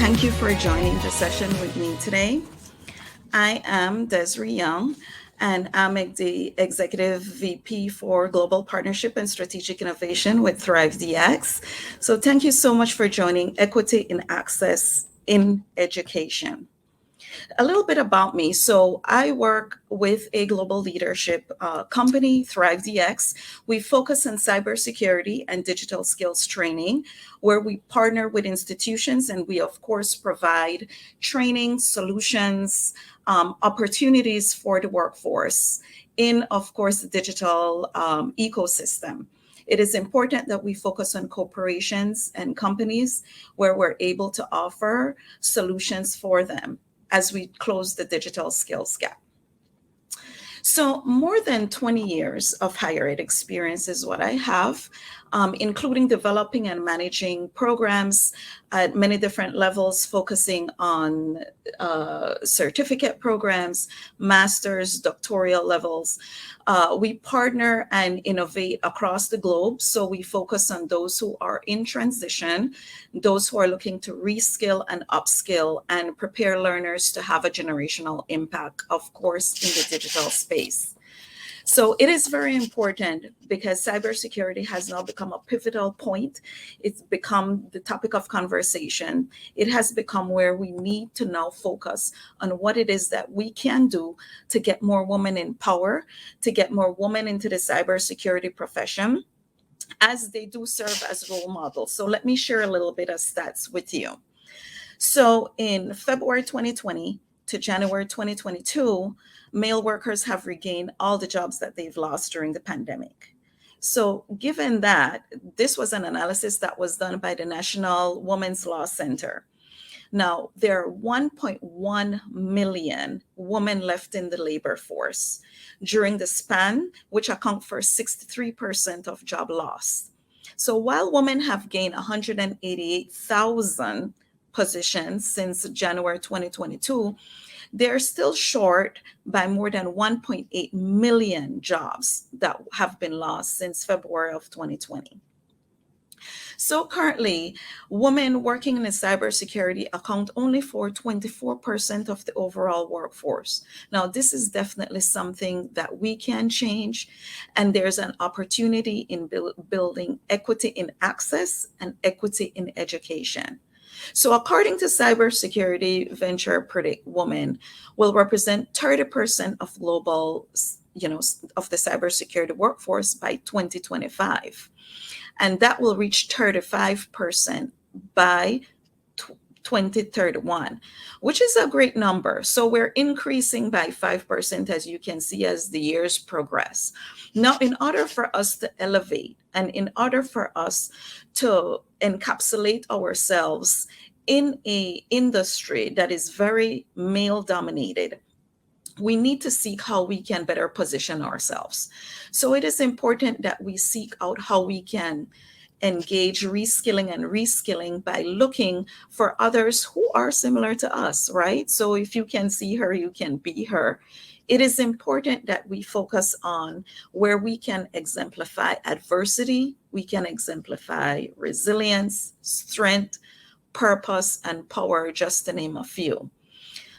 thank you for joining the session with me today. I am Desiree Young, and I'm the Executive VP for Global Partnership and Strategic Innovation with Thrive DX. So, thank you so much for joining Equity in Access in Education. A little bit about me. So, I work with a global leadership company, Thrive DX. We focus on cybersecurity and digital skills training, where we partner with institutions and we, of course, provide training solutions, opportunities for the workforce in, of course, the digital ecosystem. It is important that we focus on corporations and companies where we're able to offer solutions for them as we close the digital skills gap. So, more than 20 years of higher ed experience is what I have, including developing and managing programs at many different levels, focusing on certificate programs, master's, doctoral levels. We partner and innovate across the globe. So we focus on those who are in transition, those who are looking to reskill and upskill and prepare learners to have a generational impact, of course, in the digital space. So it is very important because cybersecurity has now become a pivotal point. It's become the topic of conversation. It has become where we need to now focus on what it is that we can do to get more women in power, to get more women into the cybersecurity profession, as they do serve as role models. So let me share a little bit of stats with you. So in February 2020 to January 2022, male workers have regained all the jobs that they've lost during the pandemic. So, given that, this was an analysis that was done by the National Women's Law Center. Now, there are 1.1 million women left in the labor force during the span, which account for 63% of job loss. So, while women have gained 188,000 positions since January 2022, they're still short by more than 1.8 million jobs that have been lost since February of 2020. So currently, women working in the cybersecurity account only for 24% of the overall workforce. Now, this is definitely something that we can change, and there's an opportunity in building equity in access and equity in education. So according to Cybersecurity Venture Predict, women will represent 30% of global, of the cybersecurity workforce by 2025. And that will reach 35% by 2031, which is a great number. So we're increasing by 5%, as you can see, as the years progress. Now, in order for us to elevate and in order for us to encapsulate ourselves in a industry that is very male dominated, we need to seek how we can better position ourselves. So it is important that we seek out how we can engage reskilling and reskilling by looking for others who are similar to us, right? So if you can see her, you can be her. It is important that we focus on where we can exemplify adversity, we can exemplify resilience, strength, purpose, and power, just to name a few.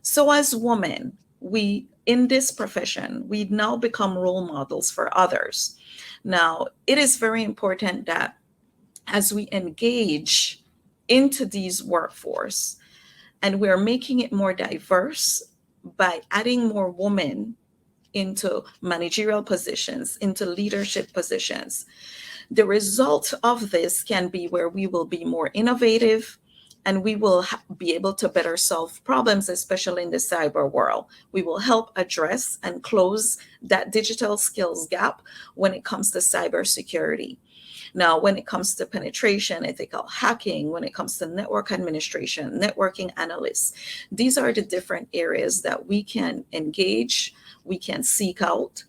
So as women, we in this profession, we now become role models for others. Now, it is very important that as we engage into these workforce and we're making it more diverse by adding more women into managerial positions, into leadership positions, the result of this can be where we will be more innovative and we will be able to better solve problems, especially in the cyber world. We will help address and close that digital skills gap when it comes to cybersecurity. Now, when it comes to penetration, ethical hacking, when it comes to network administration, networking analysts, these are the different areas that we can engage, we can seek out,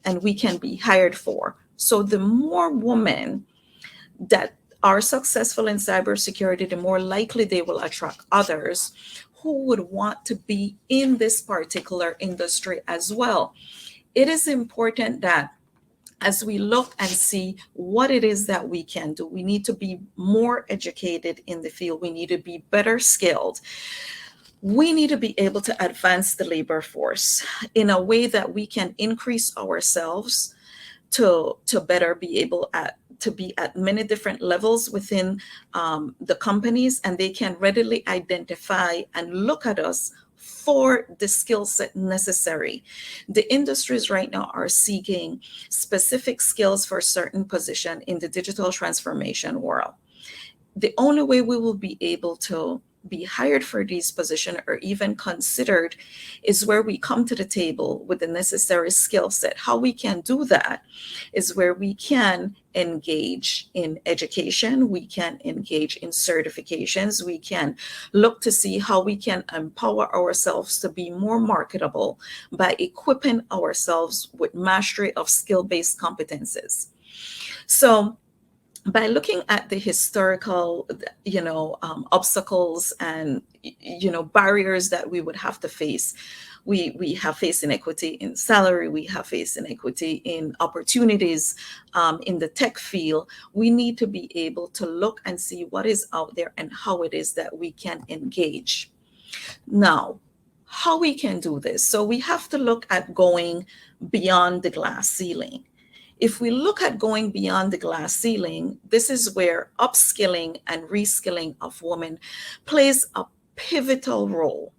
and we can be hired for. So the more women that are successful in cybersecurity, the more likely they will attract others who would want to be in this particular industry as well. It is important that as we look and see what it is that we can do. We need to be more educated in the field. We need to be better skilled. We need to be able to advance the labor force in a way that we can increase ourselves to better be able to be at many different levels within the companies, and they can readily identify and look at us for the skill set necessary. The industries right now are seeking specific skills for certain position in the digital transformation world. The only way we will be able to be hired for these positions or even considered is where we come to the table with the necessary skill set. How we can do that is where we can engage in education, we can engage in certifications, we can look to see how we can empower ourselves to be more marketable by equipping ourselves with mastery of skill-based competences. So by looking at the historical, obstacles and, barriers that we would have to face, we have faced inequity in salary, we have faced inequity in opportunities in the tech field. We need to be able to look and see what is out there and how it is that we can engage. Now, how we can do this? So we have to look at going beyond the glass ceiling. If we look at going beyond the glass ceiling, this is where upskilling and reskilling of women plays a pivotal role.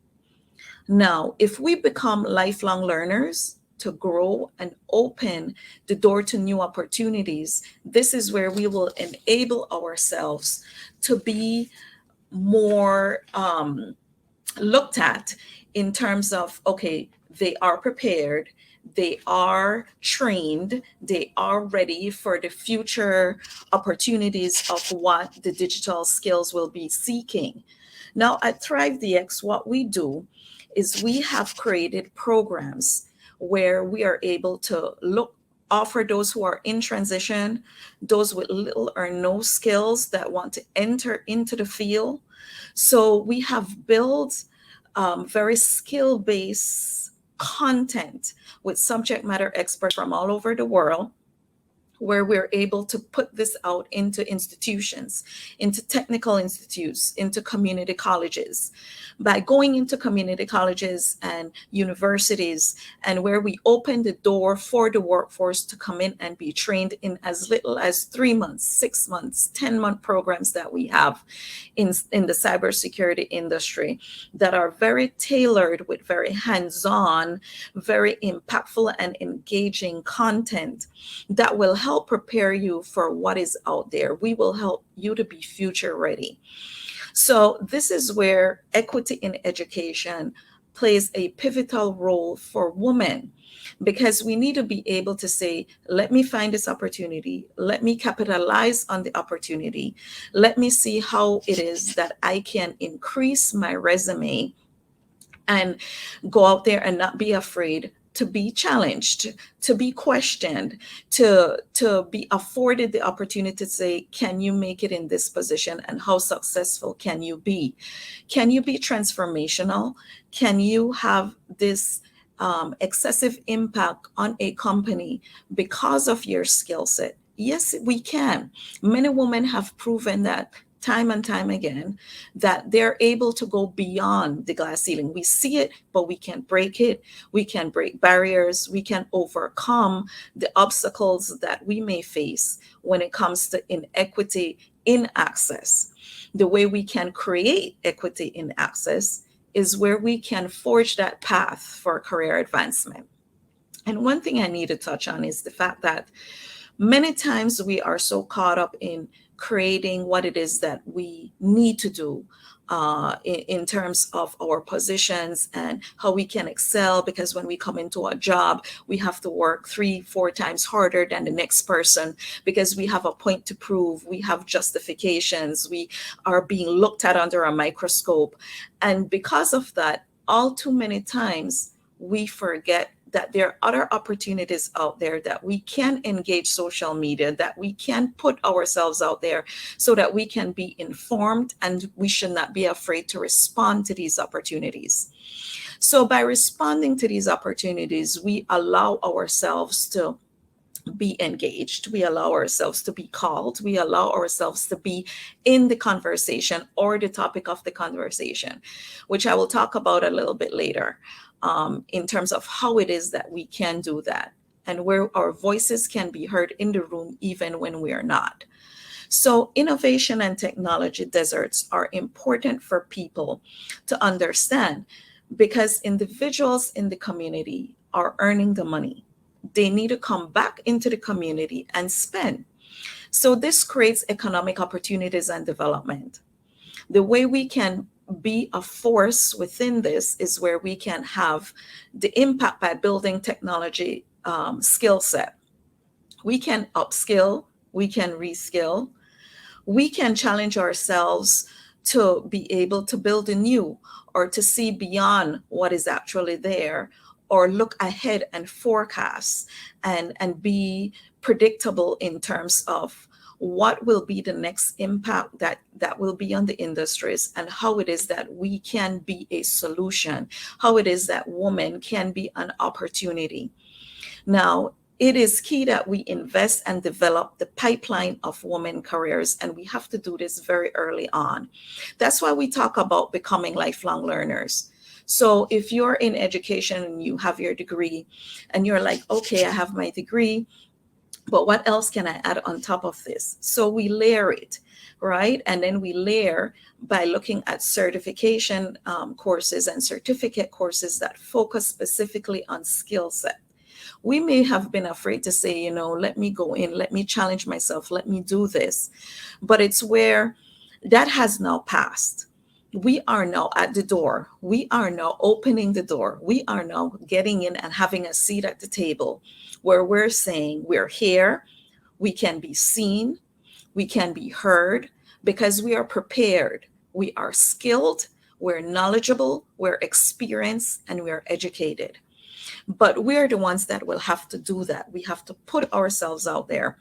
Now, if we become lifelong learners to grow and open the door to new opportunities, this is where we will enable ourselves to be more looked at in terms of, okay, they are prepared, they are trained, they are ready for the future opportunities of what the digital skills will be seeking. Now at Thrive DX, what we do is we have created programs where we are able to offer those who are in transition, those with little or no skills that want to enter into the field. So we have built very skill-based content with subject matter experts from all over the world, where we're able to put this out into institutions, into technical institutes, into community colleges. By going into community colleges and universities, and where we open the door for the workforce to come in and be trained in as little as 3 months, 6 months, 10-month programs that we have in the cybersecurity industry that are very tailored with very hands-on, very impactful and engaging content that will help prepare you for what is out there. We will help you to be future ready. So this is where equity in education plays a pivotal role for women, because we need to be able to say, let me find this opportunity, let me capitalize on the opportunity, let me see how it is that I can increase my resume and go out there and not be afraid to be challenged, to be questioned, to be afforded the opportunity to say, can you make it in this position, and how successful can you be? Can you be transformational? Can you have this excessive impact on a company because of your skill set? Yes, we can. Many women have proven that time and time again, that they're able to go beyond the glass ceiling. We see it, but we can break it. We can break barriers. We can overcome the obstacles that we may face when it comes to inequity in access. The way we can create equity in access is where we can forge that path for career advancement. And one thing I need to touch on is the fact that many times we are so caught up in creating what it is that we need to do in terms of our positions and how we can excel, because when we come into a job, we have to work 3-4 times harder than the next person because we have a point to prove, we have justifications, we are being looked at under a microscope. And because of that, all too many times we forget that there are other opportunities out there, that we can engage social media, that we can put ourselves out there so that we can be informed, and we should not be afraid to respond to these opportunities. So by responding to these opportunities, we allow ourselves to be engaged. We allow ourselves to be called. We allow ourselves to be in the conversation or the topic of the conversation, which I will talk about a little bit later, in terms of how it is that we can do that and where our voices can be heard in the room even when we are not. So, innovation and technology deserts are important for people to understand because individuals in the community are earning the money. They need to come back into the community and spend. So, this creates economic opportunities and development. The way we can be a force within this is where we can have the impact by building technology skill set. We can upskill, we can reskill, we can challenge ourselves to be able to build anew or to see beyond what is actually there or look ahead and forecast and be predictable in terms of what will be the next impact that will be on the industries and how it is that we can be a solution, how it is that women can be an opportunity. Now, it is key that we invest and develop the pipeline of women careers, and we have to do this very early on. That's why we talk about becoming lifelong learners. So if you're in education and you have your degree and you're like, okay, I have my degree, but what else can I add on top of this? So we layer it, right? And then we layer by looking at certification courses and certificate courses that focus specifically on skill set. We may have been afraid to say, let me go in, let me challenge myself, let me do this. But it's where that has now passed. We are now at the door. We are now opening the door. We are now getting in and having a seat at the table where we're saying we're here, we can be seen, we can be heard because we are prepared, we are skilled, we're knowledgeable, we're experienced, and we're educated. But we're the ones that will have to do that. We have to put ourselves out there.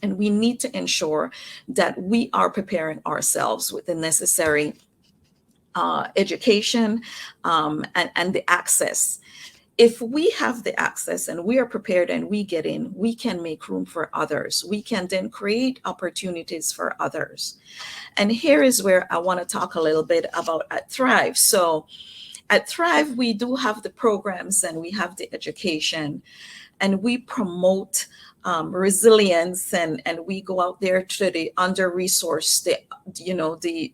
And we need to ensure that we are preparing ourselves with the necessary education and the access. If we have the access and we are prepared and we get in, we can make room for others. We can then create opportunities for others. And here is where I want to talk a little bit about at Thrive. So at Thrive, we do have the programs and we have the education and we promote resilience and we go out there to the under-resourced,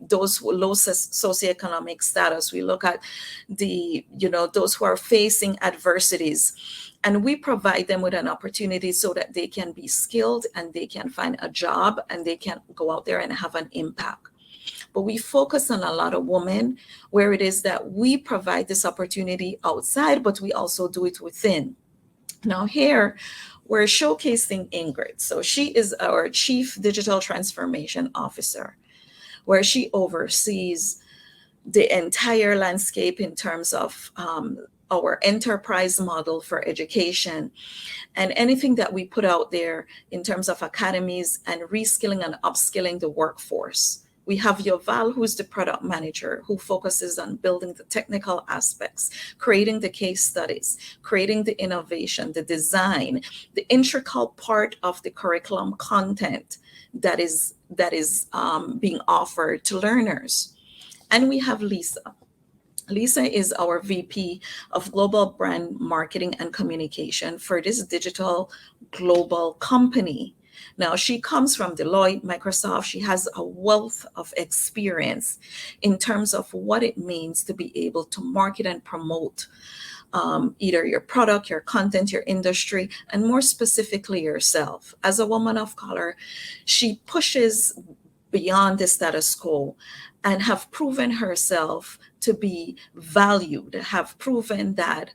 those who low socioeconomic status. We look at those who are facing adversities and we provide them with an opportunity so that they can be skilled and they can find a job and they can go out there and have an impact. But we focus on a lot of women where it is that we provide this opportunity outside, but we also do it within. Now here, we're showcasing Ingrid. So she is our Chief Digital Transformation Officer, where she oversees the entire landscape in terms of our enterprise model for education and anything that we put out there in terms of academies and reskilling and upskilling the workforce. We have Yoval, who's the product manager, who focuses on building the technical aspects, creating the case studies, creating the innovation, the design, the integral part of the curriculum content that is being offered to learners. And we have Lisa. Lisa is our VP of Global Brand Marketing and Communication for this digital global company. Now, she comes from Deloitte, Microsoft. She has a wealth of experience in terms of what it means to be able to market and promote either your product, your content, your industry, and more specifically yourself. As a woman of color, she pushes beyond the status quo and have proven herself to be valued, have proven that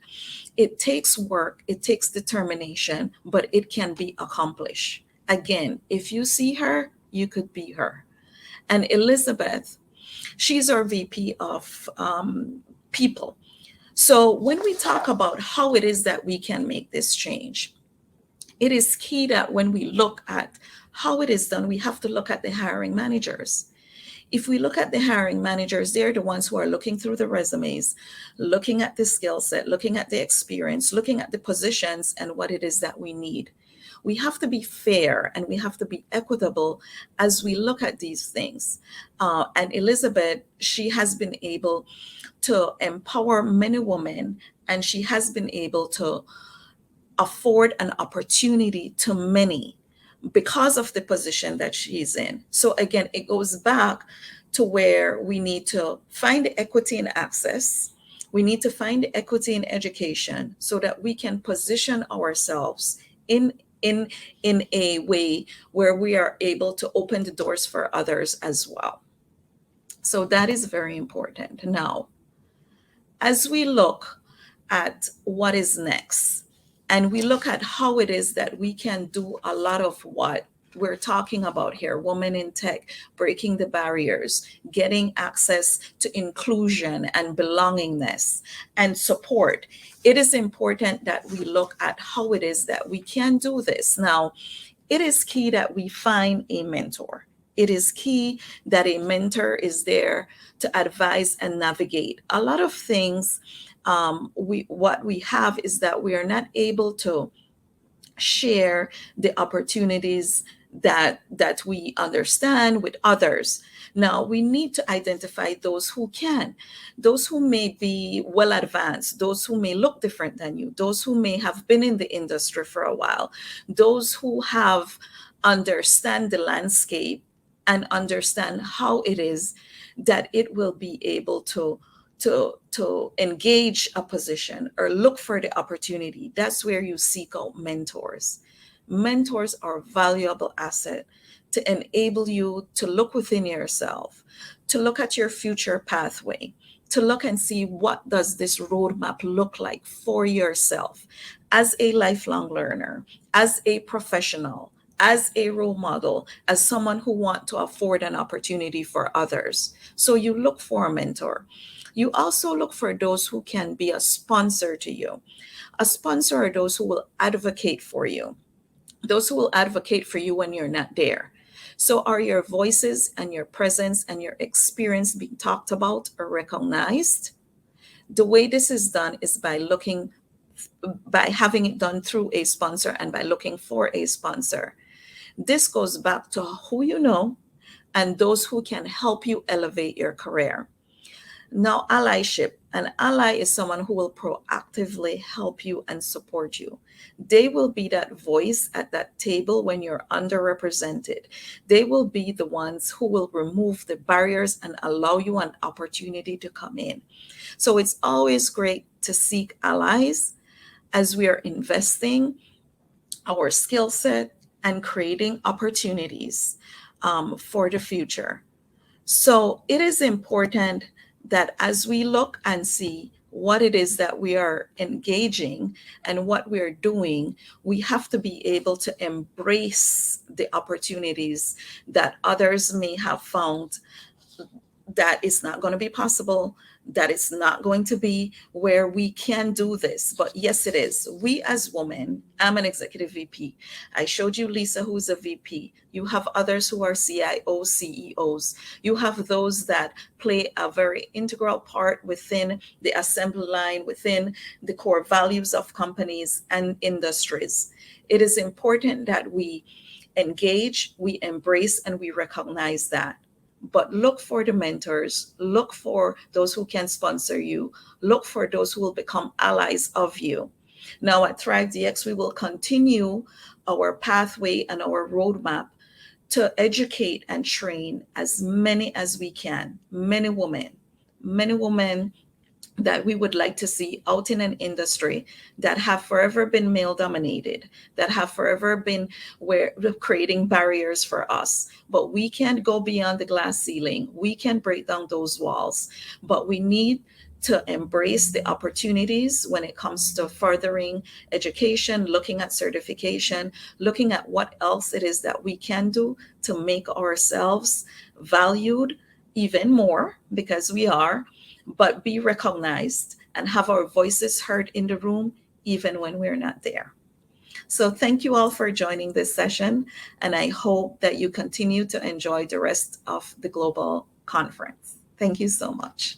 it takes work, it takes determination, but it can be accomplished. Again, if you see her, you could be her. And Elizabeth, she's our VP of people. So when we talk about how it is that we can make this change, it is key that when we look at how it is done, we have to look at the hiring managers. If we look at the hiring managers, they're the ones who are looking through the resumes, looking at the skill set, looking at the experience, looking at the positions and what it is that we need. we have to be fair and we have to be equitable as we look at these things. And Elizabeth, she has been able to empower many women, and she has been able to afford an opportunity to many because of the position that she's in. So again, it goes back to where we need to find the equity in access. We need to find the equity in education so that we can position ourselves in in in a way where we are able to open the doors for others as well. So that is very important. Now, as we look at what is next and we look at how it is that we can do a lot of what we're talking about here, women in tech, breaking the barriers, getting access to inclusion and belongingness and support, it is important that we look at how it is that we can do this. Now, it is key that we find a mentor. It is key that a mentor is there to advise and navigate. A lot of things, what we have is that we are not able to share the opportunities that we understand with others. Now we need to identify those who can, those who may be well advanced, those who may look different than you, those who may have been in the industry for a while, those who have understand the landscape and understand how it is that it will be able to engage a position or look for the opportunity. That's where you seek out mentors. Mentors are a valuable asset to enable you to look within yourself, to look at your future pathway, to look and see what does this roadmap look like for yourself as a lifelong learner, as a professional, as a role model, as someone who wants to afford an opportunity for others. So you look for a mentor. You also look for those who can be a sponsor to you. A sponsor are those who will advocate for you, those who will advocate for you when you're not there. So are your voices and your presence and your experience being talked about or recognized? The way this is done is by having it done through a sponsor and by looking for a sponsor. This goes back to who you know and those who can help you elevate your career. Now, allyship. An ally is someone who will proactively help you and support you. They will be that voice at that table when you're underrepresented. They will be the ones who will remove the barriers and allow you an opportunity to come in. So it's always great to seek allies as we are investing our skill set and creating opportunities for the future. So it is important that as we look and see what it is that we are engaging and what we're doing, we have to be able to embrace the opportunities that others may have found that is not going to be possible, that it's not going to be where we can do this. But yes, it is. We as women, I'm an executive VP. I showed you Lisa, who's a VP. You have others who are CIOs, CEOs. You have those that play a very integral part within the assembly line, within the core values of companies and industries. It is important that we engage, we embrace, and we recognize that. But look for the mentors, look for those who can sponsor you, look for those who will become allies of you. Now at Thrive DX, we will continue our pathway and our roadmap to educate and train as many as we can, many women that we would like to see out in an industry that have forever been male dominated, that have forever been where creating barriers for us. But we can go beyond the glass ceiling. We can break down those walls, but we need to embrace the opportunities when it comes to furthering education, looking at certification, looking at what else it is that we can do to make ourselves valued even more, because we are, but be recognized and have our voices heard in the room even when we're not there. So thank you all for joining this session, and I hope that you continue to enjoy the rest of the global conference. Thank you so much.